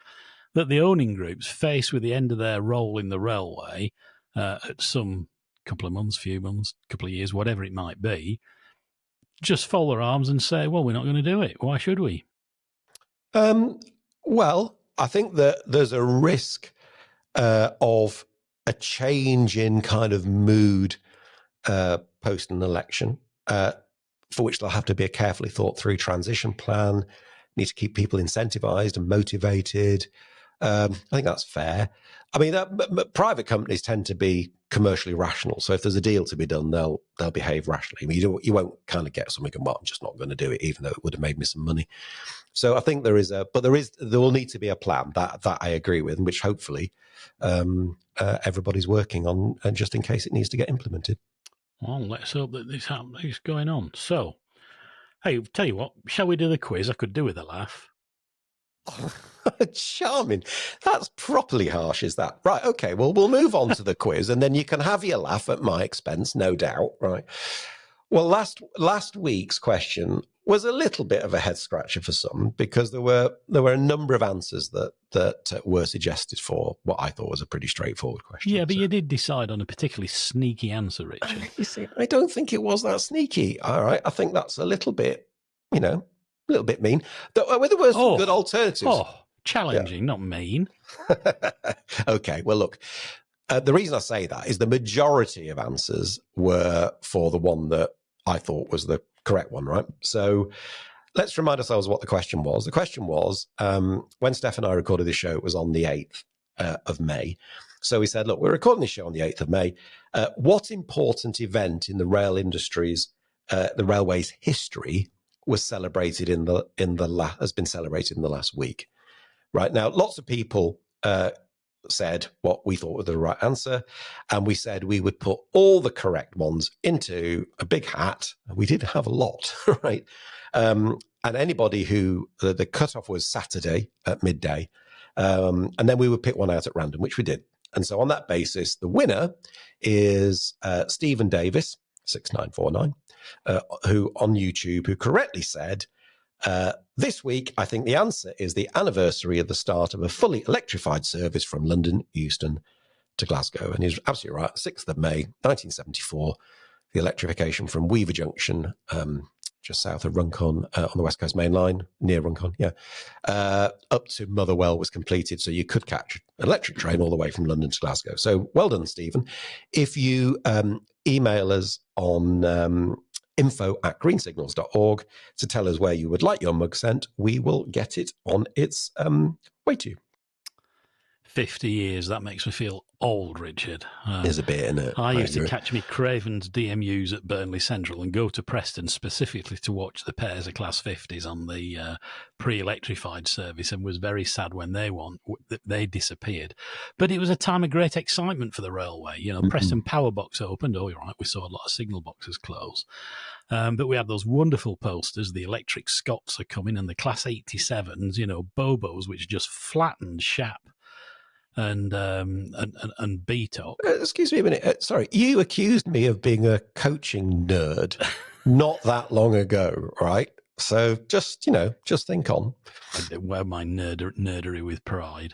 that the owning groups, faced with the end of their role in the railway at some couple of months, few months, couple of years, whatever it might be, just fold their arms and say, well, we're not going to do it. Why should we? Well, I think that there's a risk of a change in kind of mood post an election, for which there'll have to be a carefully thought through transition plan. Need to keep people incentivized and motivated. I think that's fair. I mean, private companies tend to be commercially rational. So if there's a deal to be done, they'll behave rationally. I mean, you won't kind of get something and, well, I'm just not going to do it, even though it would have made me some money. So I think there will need to be a plan that I agree with, which hopefully everybody's working on, just in case it needs to get implemented. Well, let's hope that this is going on. So, hey, tell you what, shall we do the quiz? I could do with a laugh. Charming. That's properly harsh, is that? Right, okay, well, we'll move on to the quiz, and then you can have your laugh at my expense, no doubt, right? Well, last week's question was a little bit of a head scratcher for some, because there were a number of answers that were suggested for what I thought was a pretty straightforward question. Yeah, but you did decide on a particularly sneaky answer, Richard. You see, I don't think it was that sneaky. All right, I think that's a little bit, a little bit mean. There were some good alternatives. Oh, challenging, not mean. Okay, well, look, the reason I say that is the majority of answers were for the one that I thought was the correct one, right? So let's remind ourselves what the question was. The question was, when Steph and I recorded this show, it was on the 8th of May. So we said, look, we're recording this show on the 8th of May. What important event in the rail industry's the railway's history was celebrated has been celebrated in the last week. Right now, lots of people said what we thought was the right answer, and we said we would put all the correct ones into a big hat. We did have a lot, right? And anybody who the cutoff was Saturday at midday, and then we would pick one out at random, which we did. And so on that basis, the winner is Stephen Davis, 6949, who on YouTube, who correctly said, this week, I think the answer is the anniversary of the start of a fully electrified service from London, Euston to Glasgow. And he's absolutely right. 6th of May, 1974, the electrification from Weaver Junction, just south of Runcorn, on the West Coast Main Line, near Runcorn, up to Motherwell was completed. So you could catch an electric train all the way from London to Glasgow. So well done, Stephen. If you email us on info@greensignals.org to tell us where you would like your mug sent, we will get it on its way to you. 50 years, that makes me feel old, Richard. There's a bit in it. I used to catch me Craven's DMUs at Burnley Central and go to Preston specifically to watch the pairs of Class 50s on the pre-electrified service, and was very sad when they disappeared. But it was a time of great excitement for the railway. You know, Preston Power Box opened. Oh, you're right, we saw a lot of signal boxes close. But we had those wonderful posters. The electric Scots are coming, and the Class 87s, you know, Bobos, which just flattened Shap and BTOC. Excuse me a minute. Sorry, you accused me of being a coaching nerd not that long ago, right? So just think on. I wear my nerdery with pride.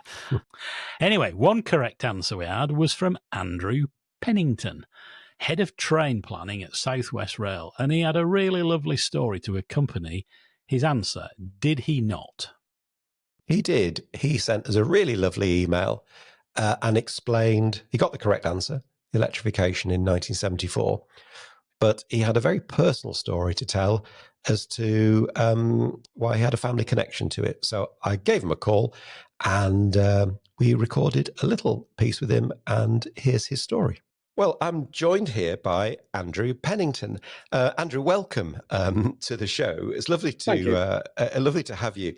Anyway, one correct answer we had was from Andrew Pennington, head of train planning at South West Rail, and he had a really lovely story to accompany his answer. Did he not? He did. He sent us a really lovely email and explained, he got the correct answer, electrification in 1974, but he had a very personal story to tell as to why he had a family connection to it. So I gave him a call and we recorded a little piece with him, and here's his story. Well, I'm joined here by Andrew Pennington. Andrew, welcome to the show. It's lovely to have you.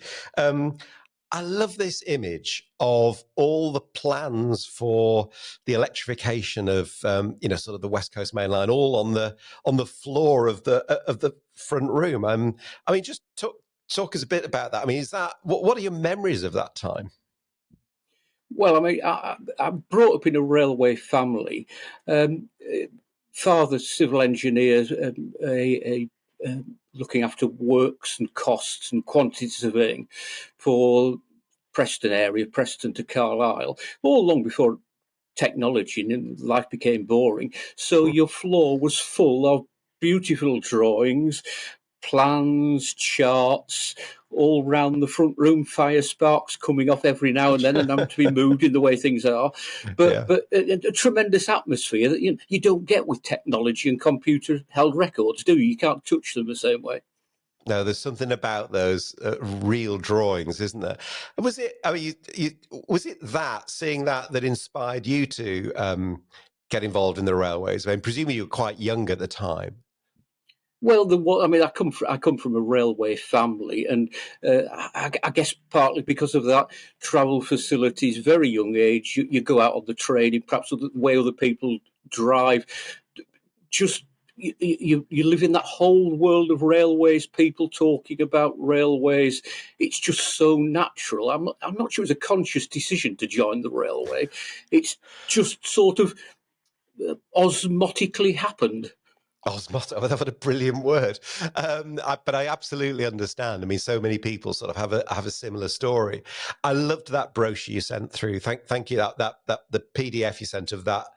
I love this image of all the plans for the electrification of, sort of the West Coast Main Line, all on the floor of the front room. I mean, just talk us a bit about that. I mean, what are your memories of that time? Well, I mean, I'm brought up in a railway family. Father's civil engineer, looking after works and costs and quantity surveying for Preston area, Preston to Carlisle, all long before technology and life became boring. So your floor was full of beautiful drawings, plans, charts, all round the front room, fire sparks coming off every now and then and having to be moved in the way things are. But a tremendous atmosphere that you don't get with technology and computer-held records, do you? You can't touch them the same way. No, there's something about those real drawings, isn't there? Was it? I mean, was it seeing that inspired you to get involved in the railways? I mean, presumably you were quite young at the time. Well, I come from a railway family, and I guess partly because of that, travel facilities, very young age. You go out on the train, perhaps the way other people drive. Just you live in that whole world of railways. People talking about railways. It's just so natural. I'm not sure it was a conscious decision to join the railway. It's just sort of osmotically happened. Osmotic, what a brilliant word. But I absolutely understand. I mean, so many people sort of have a similar story. I loved that brochure you sent through. Thank you. That the PDF you sent of that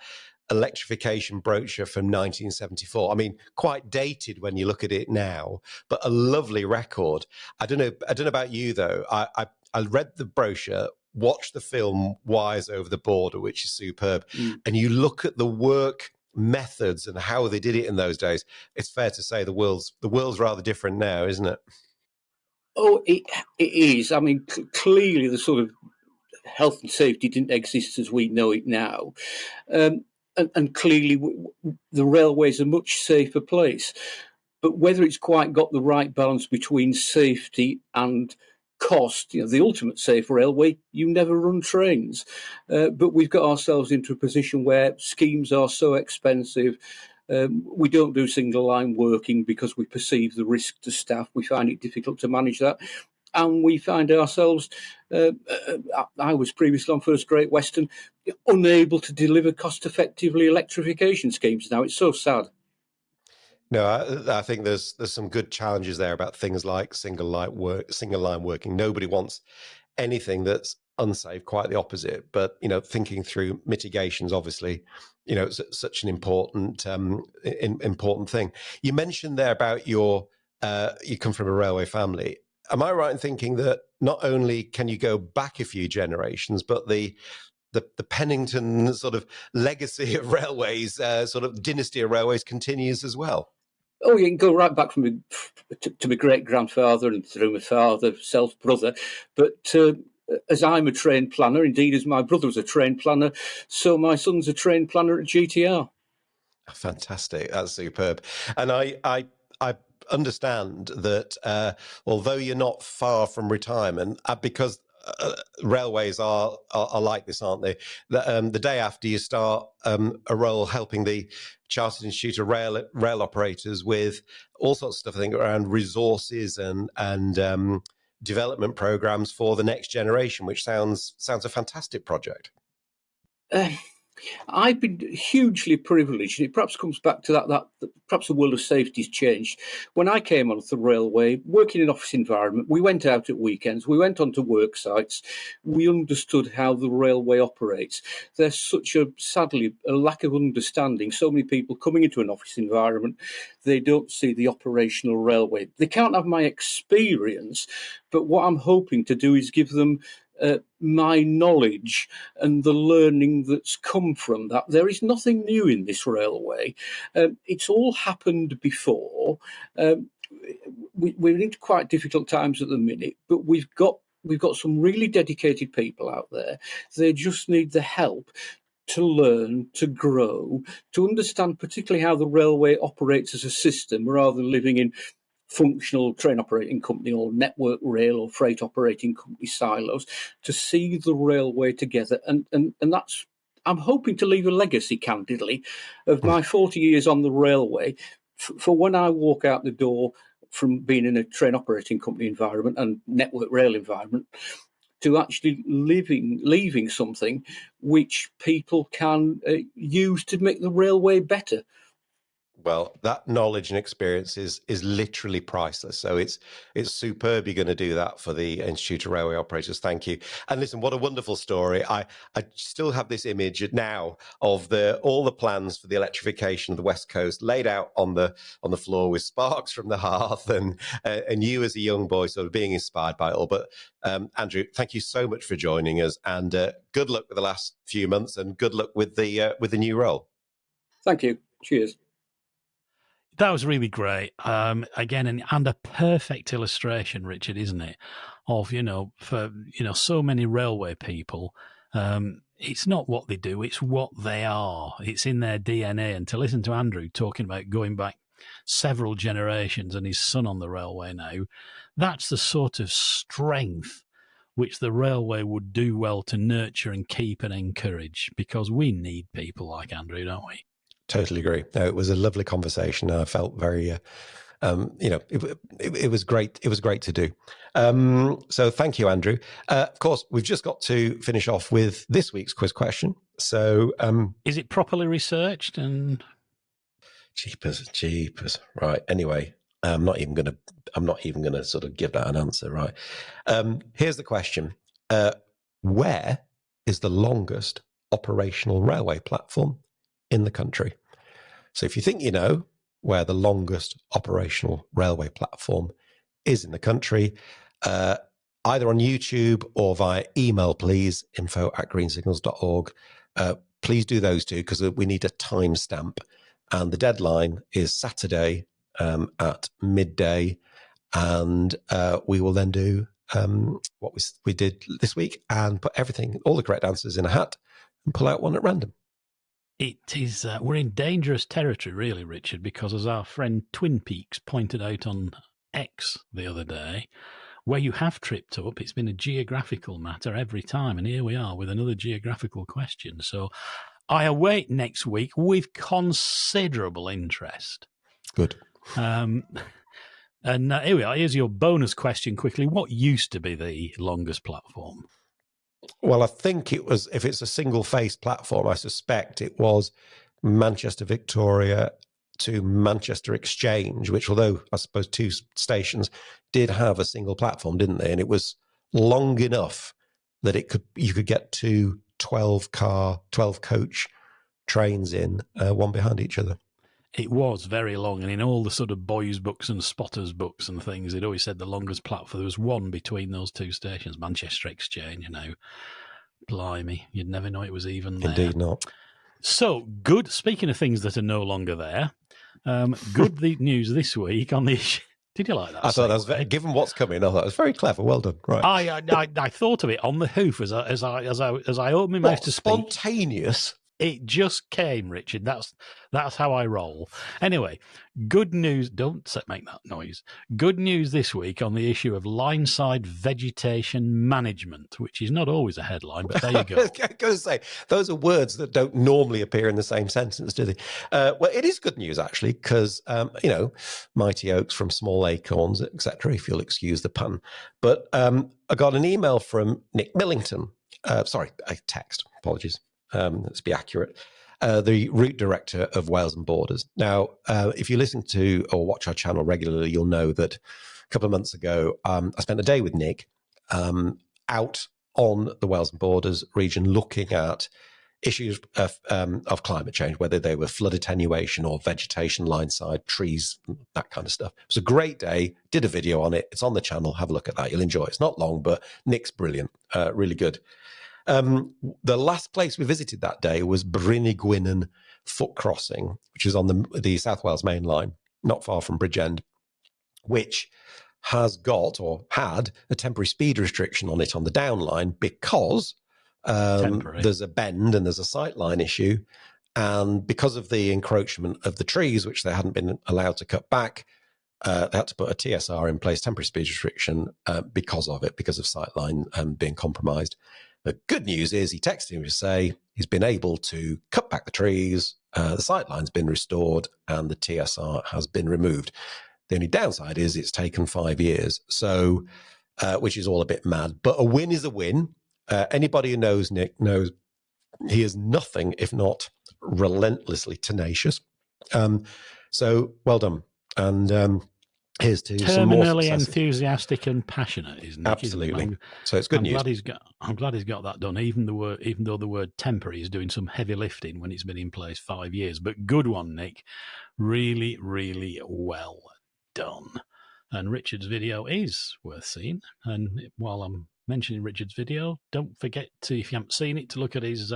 electrification brochure from 1974. I mean, quite dated when you look at it now, but a lovely record. I don't know about you though. I read the brochure, watched the film Wires Over the Border, which is superb, and you look at the work methods and how they did it in those days. It's fair to say the world's rather different now, isn't it? Oh, it is. I mean, clearly the sort of health and safety didn't exist as we know it now, and clearly the railway's a much safer place. but whether it's quite got the right balance between safety and cost, the ultimate safe railway, you never run trains. But we've got ourselves into a position where schemes are so expensive. We don't do single line working because we perceive the risk to staff. We find it difficult to manage that. And we find ourselves, I was previously on First Great Western, unable to deliver cost-effectively electrification schemes now. It's so sad. No, I think there's some good challenges there about things like single line working. Nobody wants anything that's unsafe, quite the opposite. But thinking through mitigations, obviously, such an important important thing. You mentioned there about you come from a railway family. Am I right in thinking that not only can you go back a few generations, but the Pennington sort of legacy of railways, sort of dynasty of railways, continues as well? Oh, you can go right back to my great-grandfather and through my father, self brother. But as I'm a train planner, indeed as my brother was a train planner, so my son's a train planner at GTR. Fantastic. That's superb. And I understand that although you're not far from retirement, because railways are like this, aren't they? The day after you start a role helping the Chartered Institute of Rail Operators with all sorts of stuff, I think, around resources and development programs for the next generation, which sounds a fantastic project. I've been hugely privileged, and it perhaps comes back to that perhaps the world of safety has changed. When I came onto the railway, working in an office environment, we went out at weekends, we went onto work sites, we understood how the railway operates. There's sadly, a lack of understanding. So many people coming into an office environment, they don't see the operational railway. They can't have my experience, but what I'm hoping to do is give them my knowledge and the learning that's come from that. There is nothing new in this railway. It's all happened before. We're into quite difficult times at the minute, but we've got some really dedicated people out there. They just need the help to learn, to grow, to understand particularly how the railway operates as a system rather than living in functional train operating company or network rail or freight operating company silos, to see the railway together. And that's, I'm hoping to leave a legacy, candidly, of my 40 years on the railway, for when I walk out the door from being in a train operating company environment and network rail environment, to actually leaving something which people can use to make the railway better. Well, that knowledge and experience is literally priceless. So it's superb you're going to do that for the Institute of Railway Operators. Thank you. And listen, what a wonderful story. I still have this image now of all the plans for the electrification of the West Coast laid out on the floor with sparks from the hearth and you as a young boy sort of being inspired by it all. But Andrew, thank you so much for joining us, and good luck with the last few months and good luck with the new role. Thank you. Cheers. That was really great. Again, and a perfect illustration, Richard, isn't it? Of, for, so many railway people, it's not what they do, it's what they are. It's in their DNA. And to listen to Andrew talking about going back several generations and his son on the railway now, that's the sort of strength which the railway would do well to nurture and keep and encourage, because we need people like Andrew, don't we? Totally agree. No, it was a lovely conversation. I felt very, it was great. It was great to do. So thank you, Andrew. Of course, we've just got to finish off with this week's quiz question. So, is it properly researched? And jeepers. Right. Anyway, I'm not even gonna sort of give that an answer. Right. Here's the question: where is the longest operational railway platform in the country? So if you think you know where the longest operational railway platform is in the country, either on YouTube or via email, please, info@greensignals.org. Please do those two, because we need a timestamp. And the deadline is Saturday at midday. And we will then do what we did this week and put all the correct answers in a hat and pull out one at random. It is, we're in dangerous territory, really, Richard, because as our friend Twin Peaks pointed out on X the other day, where you have tripped up, it's been a geographical matter every time. And here we are with another geographical question. So I await next week with considerable interest. Good. And here we are. Here's your bonus question quickly. What used to be the longest platform? Well, I think it was, if it's a single-faced platform, I suspect it was Manchester Victoria to Manchester Exchange, which, although I suppose two stations did have a single platform, didn't they? And it was long enough that you could get two 12 coach trains in, one behind each other. It was very long, and in all the sort of boys' books and spotters' books and things, it always said the longest platform. There was one between those two stations, Manchester Exchange, blimey, you'd never know it was even there. Indeed not. So, good, speaking of things that are no longer there, good news this week on the issue. Did you like that? I thought that was given what's coming. I thought it was very clever. Well done. Right. I thought of it on the hoof as I opened my mouth to speak. Spontaneous. It just came, Richard. That's how I roll. Anyway, good news. Don't make that noise. Good news this week on the issue of Lineside vegetation management, which is not always a headline, but there you go. I was going to say, those are words that don't normally appear in the same sentence, do they? Well, it is good news, actually, because, mighty oaks from small acorns, etc., if you'll excuse the pun. But I got an email from Nick Millington. A text. Apologies. Let's be accurate. The route director of Wales and Borders. Now, if you listen to or watch our channel regularly, you'll know that a couple of months ago, I spent a day with Nick out on the Wales and Borders region looking at issues of climate change, whether they were flood attenuation or vegetation, Lineside, trees, that kind of stuff. It was a great day. Did a video on it. It's on the channel. Have a look at that. You'll enjoy it. It's not long, but Nick's brilliant. Really good. The last place we visited that day was Bryn y Gwynan foot crossing, which is on the South Wales main line, not far from Bridgend, which has got or had a temporary speed restriction on it on the down line because there's a bend and there's a sight line issue. And because of the encroachment of the trees, which they hadn't been allowed to cut back, they had to put a TSR in place, temporary speed restriction, because of sight line being compromised. The good news is he texted me to say he's been able to cut back the trees, the sightline's been restored, and the TSR has been removed. The only downside is it's taken 5 years, so which is all a bit mad. But a win is a win. Anybody who knows Nick knows he is nothing if not relentlessly tenacious. So well done. And here's to some more terminally successes. Enthusiastic and passionate, isn't he? Absolutely. So it's good news. I'm glad he's got that done. Even though the word temporary is doing some heavy lifting when it's been in place 5 years. But good one, Nick. Really, really well done. And Richard's video is worth seeing. And while I'm mentioning Richard's video, don't forget to, if you haven't seen it, to look at his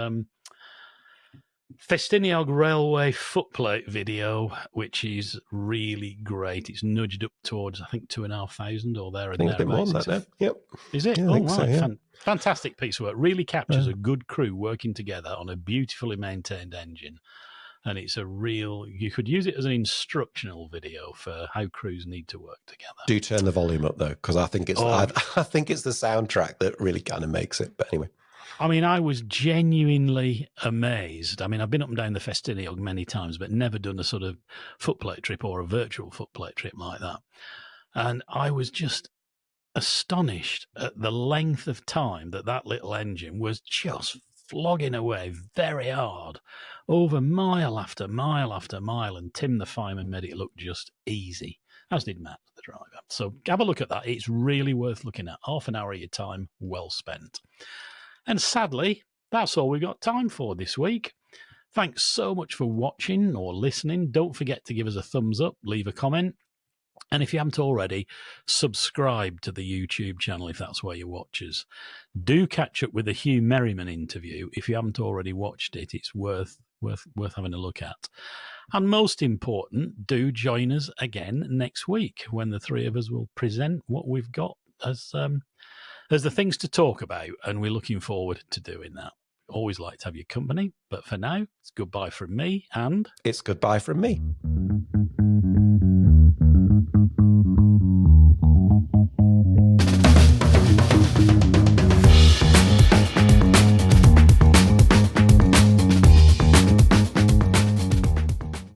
Festiniog Railway footplate video, which is really great. It's nudged up towards, I think, 2,500 or there. I think it's a bit more than that now. Yep. Is it? Yeah, Oh, I think right. so, yeah. Fantastic piece of work. Really captures a good crew working together on a beautifully maintained engine. And it's you could use it as an instructional video for how crews need to work together. Do turn the volume up, though, because I think it's I think it's the soundtrack that really kind of makes it. But anyway. I mean, I was genuinely amazed. I mean, I've been up and down the Festiniog many times, but never done a sort of footplate trip or a virtual footplate trip like that. And I was just astonished at the length of time that little engine was just flogging away very hard over mile after mile after mile. And Tim, the fireman, made it look just easy, as did Matt, the driver. So have a look at that. It's really worth looking at. Half an hour of your time well spent. And sadly, that's all we've got time for this week. Thanks so much for watching or listening. Don't forget to give us a thumbs up, leave a comment. And if you haven't already, subscribe to the YouTube channel if that's where you watch us. Do catch up with the Huw Merriman interview. If you haven't already watched it, it's worth having a look at. And most important, do join us again next week when the three of us will present what we've got as the things to talk about, and we're looking forward to doing that. Always like to have your company. But for now, it's goodbye from me and... It's goodbye from me.